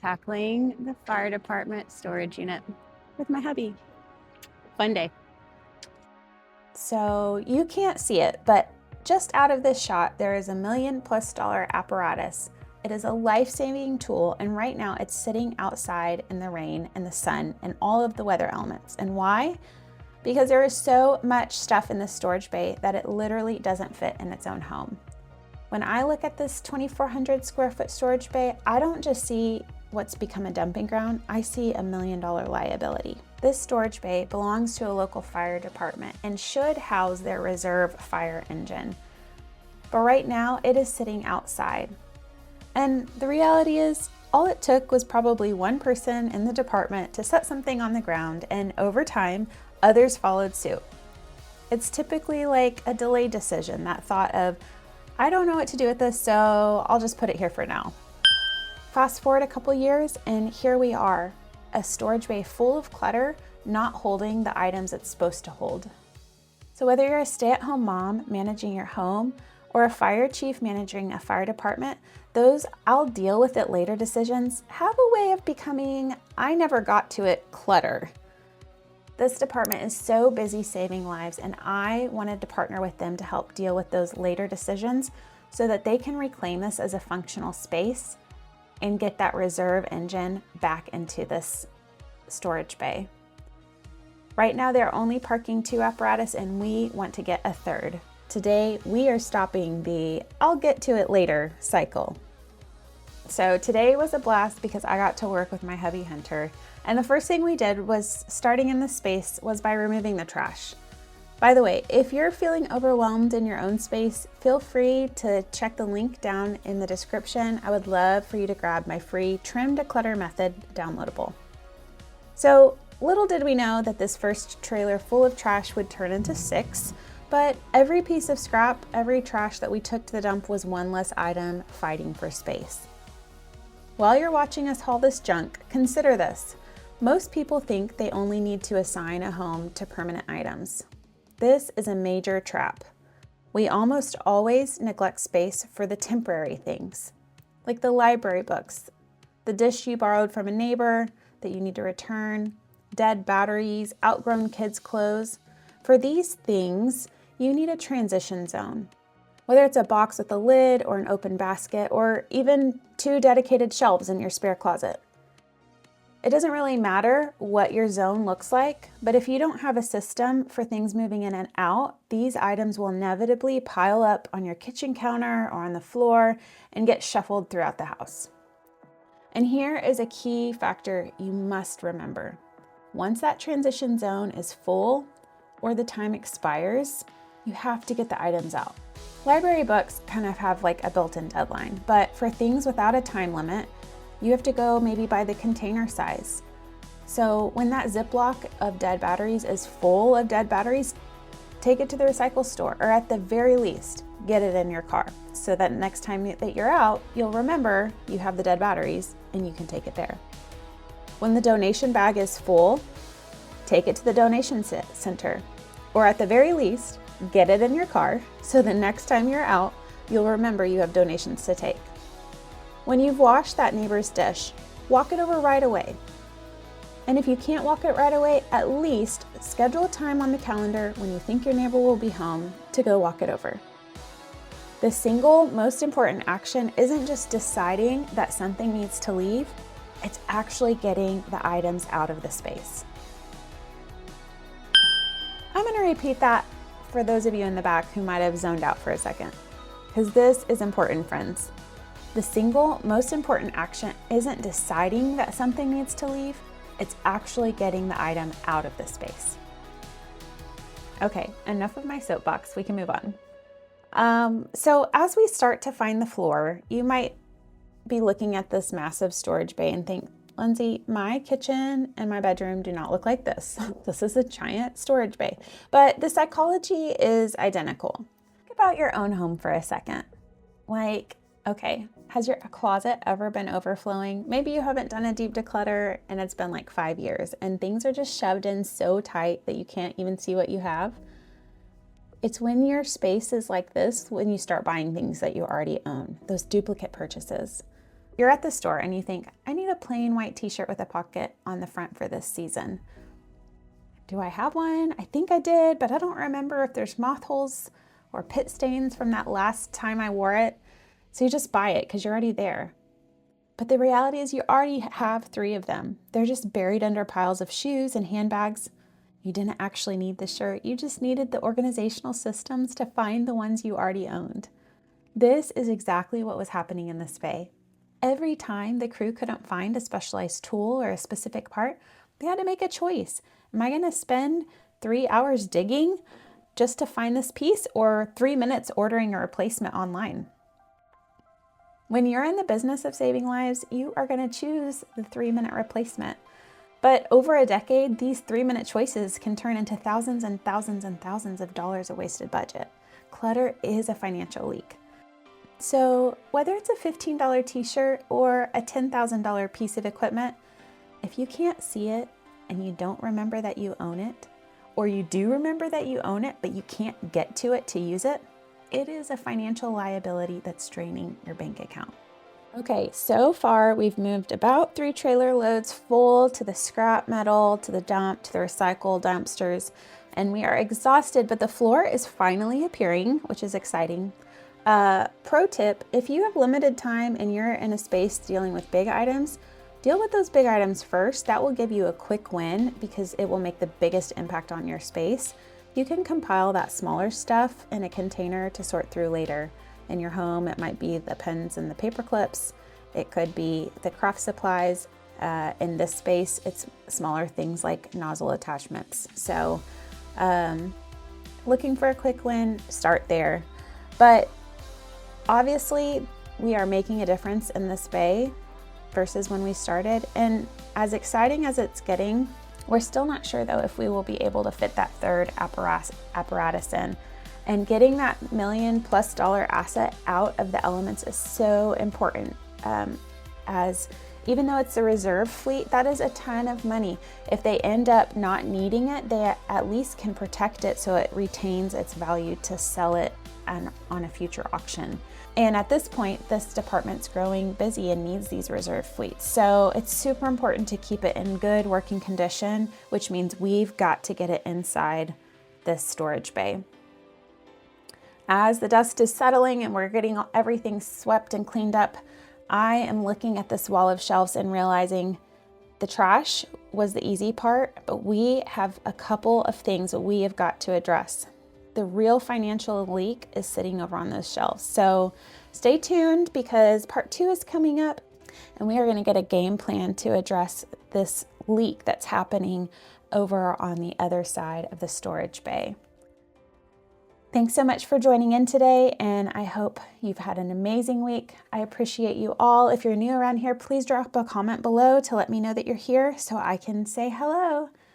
tackling the fire department storage unit with my hubby. Fun day. So you can't see it, but just out of this shot, there is $1 million+ apparatus. It is a life-saving tool, and right now it's sitting outside in the rain and the sun and all of the weather elements. And why? Because there is so much stuff in this storage bay that it literally doesn't fit in its own home. When I look at this 2,400 square foot storage bay, I don't just see what's become a dumping ground, I see $1 million liability. This storage bay belongs to a local fire department and should house their reserve fire engine. But right now it is sitting outside. And the reality is, all it took was probably one person in the department to set something on the ground, and over time, others followed suit. It's typically like a delayed decision, that thought of, I don't know what to do with this, so I'll just put it here for now. Fast forward a couple years, and here we are, a storage bay full of clutter, not holding the items it's supposed to hold. So whether you're a stay-at-home mom managing your home, or a fire chief managing a fire department, those I'll deal with it later decisions have a way of becoming I never got to it clutter. This department is so busy saving lives, and I wanted to partner with them to help deal with those later decisions so that they can reclaim this as a functional space and get that reserve engine back into this storage bay. Right now they're only parking 2 apparatus, and we want to get a 3rd. Today, we are stopping the I'll get to it later cycle. So today was a blast because I got to work with my hubby Hunter, and the first thing we did was, starting in this space, was by removing the trash. By the way, if you're feeling overwhelmed in your own space, feel free to check the link down in the description. I would love for you to grab my free Trim Declutter Method downloadable. So little did we know that this first trailer full of trash would turn into 6. But every piece of scrap, every trash that we took to the dump was one less item fighting for space. While you're watching us haul this junk, consider this. Most people think they only need to assign a home to permanent items. This is a major trap. We almost always neglect space for the temporary things, like the library books, the dish you borrowed from a neighbor that you need to return, dead batteries, outgrown kids' clothes. For these things, you need a transition zone. Whether it's a box with a lid or an open basket, or even 2 dedicated shelves in your spare closet. It doesn't really matter what your zone looks like, but if you don't have a system for things moving in and out, these items will inevitably pile up on your kitchen counter or on the floor and get shuffled throughout the house. And here is a key factor you must remember. Once that transition zone is full, or the time expires, you have to get the items out. Library books kind of have like a built-in deadline, but for things without a time limit, you have to go maybe by the container size. So when that Ziploc of dead batteries is full of dead batteries, take it to the recycle store, or at the very least, get it in your car so that next time that you're out, you'll remember you have the dead batteries and you can take it there. When the donation bag is full, take it to the donation center, or at the very least, get it in your car so the next time you're out, you'll remember you have donations to take. When you've washed that neighbor's dish, walk it over right away. And if you can't walk it right away, at least schedule a time on the calendar when you think your neighbor will be home to go walk it over. The single most important action isn't just deciding that something needs to leave, it's actually getting the items out of the space. I'm going to repeat that for those of you in the back who might have zoned out for a second, because this is important, friends. The single most important action isn't deciding that something needs to leave, it's actually getting the item out of the space. Okay, enough of my soapbox, we can move on. So as we start to find the floor, you might be looking at this massive storage bay and think, Lindsay, my kitchen and my bedroom do not look like this. This is a giant storage bay, but the psychology is identical. Think about your own home for a second. Like, okay, has your closet ever been overflowing? Maybe you haven't done a deep declutter and it's been like 5 years and things are just shoved in so tight that you can't even see what you have. It's when your space is like this when you start buying things that you already own, those duplicate purchases. You're at the store and you think, I need a plain white t-shirt with a pocket on the front for this season. Do I have one? I think I did, but I don't remember if there's moth holes or pit stains from that last time I wore it. So you just buy it because you're already there. But the reality is you already have 3 of them. They're just buried under piles of shoes and handbags. You didn't actually need the shirt. You just needed the organizational systems to find the ones you already owned. This is exactly what was happening in this bay. Every time the crew couldn't find a specialized tool or a specific part, they had to make a choice. Am I going to spend 3 hours digging just to find this piece, or 3 minutes ordering a replacement online? When you're in the business of saving lives, you are going to choose the 3-minute replacement. But over a decade, these 3-minute choices can turn into thousands and thousands and thousands of dollars of wasted budget. Clutter is a financial leak. So whether it's a $15 t-shirt or a $10,000 piece of equipment, if you can't see it and you don't remember that you own it, or you do remember that you own it, but you can't get to it to use it, it is a financial liability that's draining your bank account. Okay, so far we've moved about 3 trailer loads full to the scrap metal, to the dump, to the recycle dumpsters, and we are exhausted, but the floor is finally appearing, which is exciting. Pro tip, if you have limited time and you're in a space dealing with big items, deal with those big items first. That will give you a quick win because it will make the biggest impact on your space. You can compile that smaller stuff in a container to sort through later. In your home, it might be the pens and the paper clips. It could be the craft supplies. In this space, it's smaller things like nozzle attachments. So looking for a quick win, start there. But obviously, we are making a difference in this bay versus when we started. And as exciting as it's getting, we're still not sure though if we will be able to fit that 3rd apparatus in. And getting that $1 million+ asset out of the elements is so important. As even though it's a reserve fleet, that is a ton of money. If they end up not needing it, they at least can protect it so it retains its value to sell it on a future auction. And at this point, this department's growing busy and needs these reserve fleets. So it's super important to keep it in good working condition, which means we've got to get it inside this storage bay. As the dust is settling and we're getting everything swept and cleaned up, I am looking at this wall of shelves and realizing the trash was the easy part, but we have a couple of things that we have got to address. The real financial leak is sitting over on those shelves. So stay tuned because part 2 is coming up and we are going to get a game plan to address this leak that's happening over on the other side of the storage bay. Thanks so much for joining in today, and I hope you've had an amazing week. I appreciate you all. If you're new around here, please drop a comment below to let me know that you're here so I can say hello.